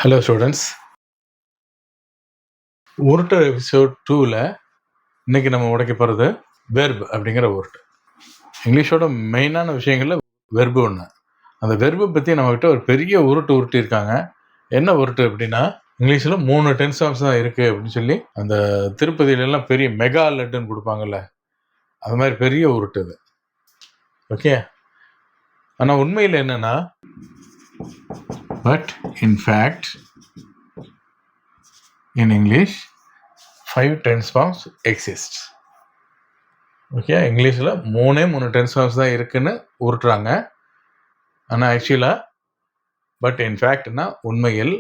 Hello students, உருட்டு episode 2ல் இன்னைக்கு நம்ம உடைக்க போகிறது வெர்ப் அப்படிங்கிற உருட்டு. இங்கிலீஷோட மெயினான விஷயங்களில் வெர்பு ஒன்று. அந்த வெர்பை பற்றி நம்மக்கிட்ட ஒரு பெரிய உருட்டு இருக்காங்க. என்ன உருட்டு அப்படின்னா, இங்கிலீஷில் 3 டென்ஸ் ஃபார்ம்ஸ் தான் இருக்குது அப்படின்னு சொல்லி அந்த திருப்பதியிலெல்லாம் பெரிய மெகா லட்டுன்னு கொடுப்பாங்கல்ல, அது மாதிரி பெரிய உருட்டு இது. ஓகே, ஆனால் உண்மையில் என்னென்னா, but in fact in English 5 tense forms exist. Okay, இங்கிலீஷில் 3 டென்ஸ் ஃபார்ம்ஸ் தான் இருக்குன்னு உருட்டுறாங்க. ஆனால் ஆக்சுவலாக பட் இன்ஃபேக்ட்னா உண்மையில்,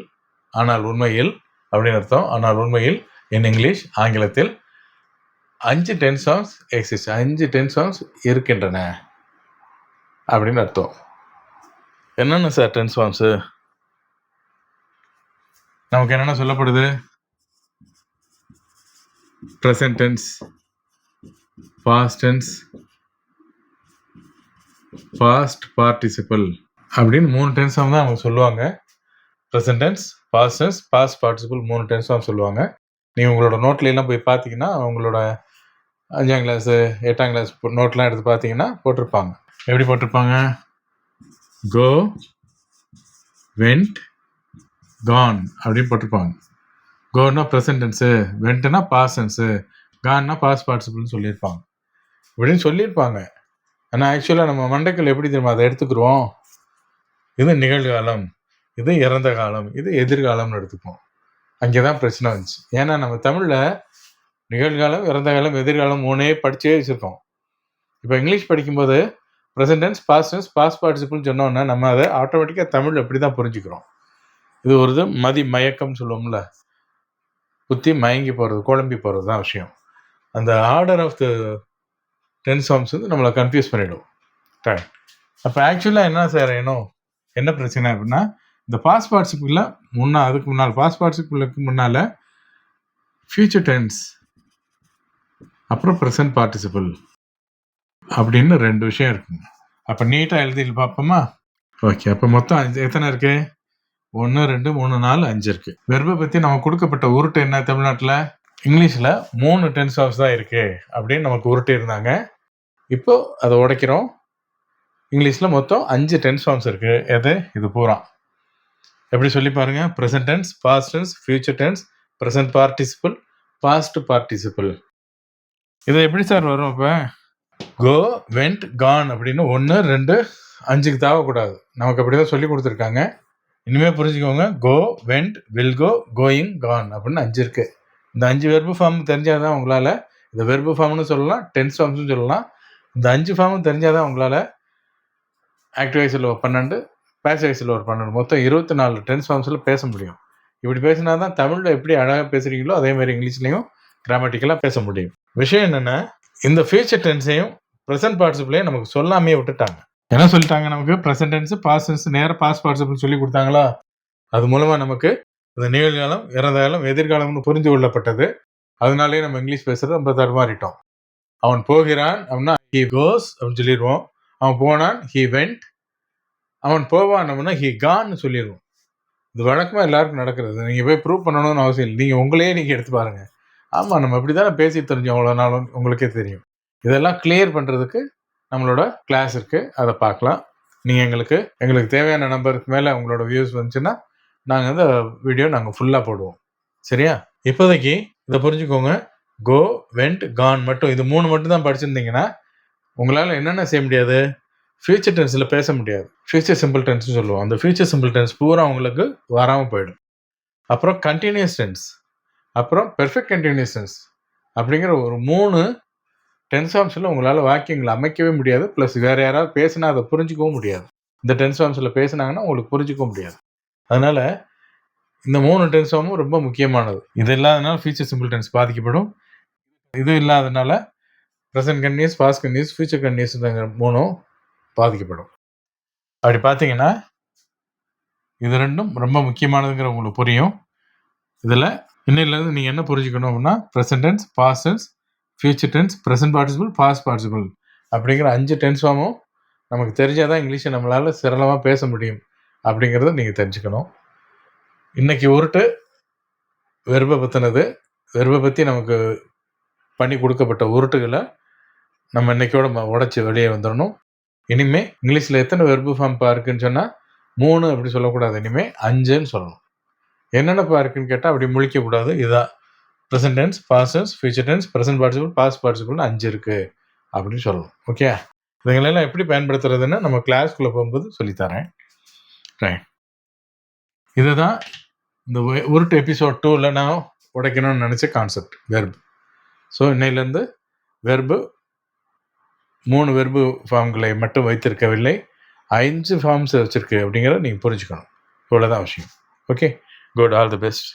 ஆனால் உண்மையில் அப்படின்னு அர்த்தம். ஆனால் உண்மையில் இன் இங்கிலீஷ் ஆங்கிலத்தில் 5 tense forms exist, 5 tense forms இருக்கின்றன அப்படின்னு அர்த்தம். என்னென்ன சார் டென்ஸ் ஃபார்ம்ஸு? நமக்கு என்னென்ன சொல்லப்படுது? present tense, past tense, past participle அப்படின்னு 3 டென்ஸ் ஃபார்ம் தான் அவங்க சொல்லுவாங்க. Present tense, past tense, past participle 3 tense form சொல்லுவாங்க. நீங்கள் உங்களோட நோட்லாம் போய் பார்த்தீங்கன்னா, உங்களோட 5ஆம் கிளாஸு 8ஆம் கிளாஸ் நோட்லாம் எடுத்து பார்த்தீங்கன்னா போட்டிருப்பாங்க. எப்படி போட்டிருப்பாங்க? கோ, வெண்ட், கான் அப்படின்னு போட்டிருப்பாங்க. கோன்னா ப்ரெசன்ட் டென்ஸு, வெண்ட்னா பாஸ்ட் டென்ஸு, கான்னா பாஸ்ட் பார்ட்டிசிபிள்னு சொல்லியிருப்பாங்க. இப்படின்னு சொல்லியிருப்பாங்க. ஆனால் ஆக்சுவலாக நம்ம மண்டைக்குள்ள எப்படி தெரியுமா அதை எடுத்துக்கிறோம்? இது நிகழ்காலம், இது இறந்த காலம், இது எதிர்காலம்னு எடுத்துப்போம். அங்கே தான் பிரச்சனை வந்துச்சு. ஏன்னா நம்ம தமிழில் நிகழ்காலம், இறந்த காலம், எதிர்காலம் 3 படிச்சே வச்சுருக்கோம். இப்போ இங்கிலீஷ் படிக்கும்போது present tense, past tense, past பார்ட்டிசிபிள்னு சொன்னோன்னா நம்ம அதை ஆட்டோமேட்டிக்காக தமிழ் எப்படி தான் புரிஞ்சுக்கிறோம். இது ஒரு மதி மயக்கம்னு சொல்லுவோம்ல, புத்தி மயங்கி போகிறது, குழம்பி போகிறது தான் விஷயம். அந்த order of the tense forms வந்து நம்மளை கன்ஃபியூஸ் பண்ணிவிடும். ரைட். அப்போ ஆக்சுவலாக என்ன செய்யணும், என்ன பிரச்சனை அப்படின்னா, இந்த பாஸ்ட் பார்ட்டிசிபிளில் அதுக்கு முன்னால், பாஸ்ட் பார்ட்டிசிபிளுக்கு முன்னால் ஃபியூச்சர் டென்ஸ், அப்புறம் ப்ரெசன்ட் பார்ட்டிசிபிள் அப்படின்னு 2 விஷயம் இருக்குங்க. அப்போ நீட்டாக எழுதி பார்ப்போமா? ஓகே, அப்போ மொத்தம் எத்தனை இருக்குது? 1 2 3 4 5 இருக்குது. வெர்பை பற்றி நம்ம கொடுக்கப்பட்ட உருட்டு என்ன? தமிழ்நாட்டில் இங்கிலீஷில் 3 டென்ஸ் ஃபார்ம்ஸ் தான் இருக்குது அப்படின்னு நமக்கு உருட்டு இருந்தாங்க. இப்போ அதை உடைக்கிறோம். இங்கிலீஷில் மொத்தம் 5 டென்ஸ் ஃபார்ம்ஸ் இருக்குது. எது? இது பூரா எப்படி சொல்லி பாருங்கள். Present tense, past tense, future tense, present participle, past participle. இது எப்படி சார் வரும்? இப்போ கோ, வெண்ட், கான் அப்படின்னு 1 2 5க்கு தாவக்கூடாது. நமக்கு அப்படி தான் சொல்லி கொடுத்துருக்காங்க. இனிமேல் புரிஞ்சுக்கோங்க. Go, went, will go, going, gone அப்படின்னு 5 இருக்குது. இந்த 5 வெர்பு ஃபார்ம் தெரிஞ்சால் தான் உங்களால், இந்த வெர்பு ஃபார்ம்னு சொல்லலாம், டென்ஸ் ஃபார்ம்ஸ்னு சொல்லலாம். இந்த 5 ஃபார்மும் தெரிஞ்சால் தான் உங்களால் ஆக்டிவ் வாய்ஸில் ஒரு 12, பேசிவ் வாய்ஸில் ஒரு 12, மொத்தம் 24 டென்ஸ் ஃபார்ம்ஸில் பேச முடியும். இப்படி பேசினா தான் தமிழில் எப்படி அழகாக பேசுகிறீங்களோ அதே மாதிரி இங்கிலீஷ்லேயும் கிராமட்டிக்கலாக பேச முடியும். விஷயம் என்னென்னா, இந்த ஃபியூச்சர் டென்ஸையும் ப்ரெசன்ட் பார்ட்டிசிபிளையும் நமக்கு சொல்லாமே விட்டுட்டாங்க. என்ன சொல்லிட்டாங்க? நமக்கு ப்ரெசன்ட் டென்ஸ், பாஸ்ட் டென்ஸ் நேராக பாஸ்ட் பார்ட்டிசிபிள் சொல்லி கொடுத்தாங்களா? அது மூலமாக நமக்கு இந்த நிகழ்காலம், இறந்த காலம், எதிர்காலம்னு புரிந்து கொள்ளப்பட்டது. அதனாலே நம்ம இங்கிலீஷ் பேசுகிறது ரொம்ப தடுமாறிட்டோம். அவன் போகிறான் அப்படின்னா ஹி கோஸ் அப்படின்னு சொல்லிடுவோம். அவன் போனான், ஹி வெண்ட். அவன் போவான் அப்படின்னா ஹி கான்னு சொல்லிடுவோம். இது வழக்கமாக எல்லாருக்கும் நடக்கிறது. நீங்கள் போய் ப்ரூவ் பண்ணணும்னு அவசியம் இல்லை. நீங்கள் உங்களையே நீங்கள் எடுத்து பாருங்கள். ஆமாம், நம்ம இப்படி தானே பேசி தெரிஞ்சோம் அவ்வளோ நாளும், உங்களுக்கே தெரியும். இதெல்லாம் கிளியர் பண்ணுறதுக்கு நம்மளோட கிளாஸ் இருக்குது, அதை பார்க்கலாம். நீங்கள் எங்களுக்கு தேவையான நம்பருக்கு மேலே உங்களோட வியூஸ் வந்துச்சுன்னா நாங்கள் இந்த வீடியோ ஃபுல்லாக போடுவோம். சரியா? இப்போதைக்கு இதை புரிஞ்சுக்கோங்க. கோ, வெண்ட், கான் மட்டும், இது 3 மட்டும் தான் படிச்சிருந்தீங்கன்னா உங்களால் என்னென்ன செய்ய முடியாது? ஃபியூச்சர் டென்ஸில் பேச முடியாது. ஃபியூச்சர் சிம்பிள் டென்ஸ்னு சொல்லுவோம். அந்த ஃபியூச்சர் சிம்பிள் டென்ஸ் பூரா உங்களுக்கு வராமல் போயிடும். அப்புறம் கண்டினியூஸ் டென்ஸ், அப்புறம் பெர்ஃபெக்ட் கண்டினியூஸ் டென்ஸ் அப்படிங்கிற ஒரு 3 டென்ஸ் ஃபார்ம்ஸில் உங்களால் வாக்கியங்களை அமைக்கவே முடியாது. ப்ளஸ் வேறு யாராவது பேசினா அதை புரிஞ்சிக்கவும் முடியாது. இந்த டென்ஸ் ஃபார்ம்ஸில் பேசினாங்கன்னா உங்களுக்கு புரிஞ்சிக்கவும் முடியாது. அதனால் இந்த 3 டென்ஸ் ஃபார்மும் ரொம்ப முக்கியமானது. இது இல்லாதனால ஃபியூச்சர் சிம்பிள் டென்ஸ் பாதிக்கப்படும். இது இல்லாதனால present continuous, past continuous, future கண்டினியூஸ்ங்கிற 3ம் பாதிக்கப்படும். அப்படி பார்த்தீங்கன்னா இது 2ம் ரொம்ப முக்கியமானதுங்கிற உங்களுக்கு புரியும். இதில் இன்னிலேருந்து நீங்கள் என்ன புரிஞ்சுக்கணும் அப்படின்னா, present tense, past tense, future tense, present participle, past participle அப்படிங்கிற 5 டென்ஸ் ஃபார்மும் நமக்கு தெரிஞ்சால் தான் இங்கிலீஷை நம்மளால் சரளமாக பேச முடியும் அப்படிங்கிறத நீங்கள் தெரிஞ்சுக்கணும். இன்னைக்கு உருட்டு வெர்பை பற்றினது. வெர்பை பற்றி நமக்கு பண்ணி கொடுக்கப்பட்ட உருட்டுகளை நம்ம இன்னைக்கோட உடைச்சி வெளியே வந்துடணும். இனிமே இங்கிலீஷில் எத்தனை வெர்பு ஃபார்ம் இருக்குன்னு சொன்னால் 3 அப்படி சொல்லக்கூடாது. இனிமேல் 5ன்னு சொல்லணும். என்னென்னப்பா இருக்குன்னு கேட்டால் அப்படி முழிக்கக்கூடாது. இதுதான் present tense, past tense, future tense, present participle, past பார்ட்டிசிபிள்னு 5 இருக்குது அப்படின்னு சொல்லணும். ஓகே, இதுங்களெல்லாம் எப்படி பயன்படுத்துறதுன்னு நம்ம கிளாஸ்க்குள்ளே போகும்போது சொல்லித்தரேன். ரைட், இதுதான் இந்த உருட்டு எபிசோட் 2ல் நான் உடைக்கணும்னு நினச்ச கான்செப்ட் வெர்பு. ஸோ இன்னையிலேருந்து வெர்பு 3 வெர்பு ஃபார்ம்களை மட்டும் வைத்திருக்கவில்லை, 5 ஃபார்ம்ஸ் வச்சுருக்கு அப்படிங்கிறத நீங்கள் புரிஞ்சுக்கணும். இவ்வளோதான் விஷயம். Okay, good, all the best.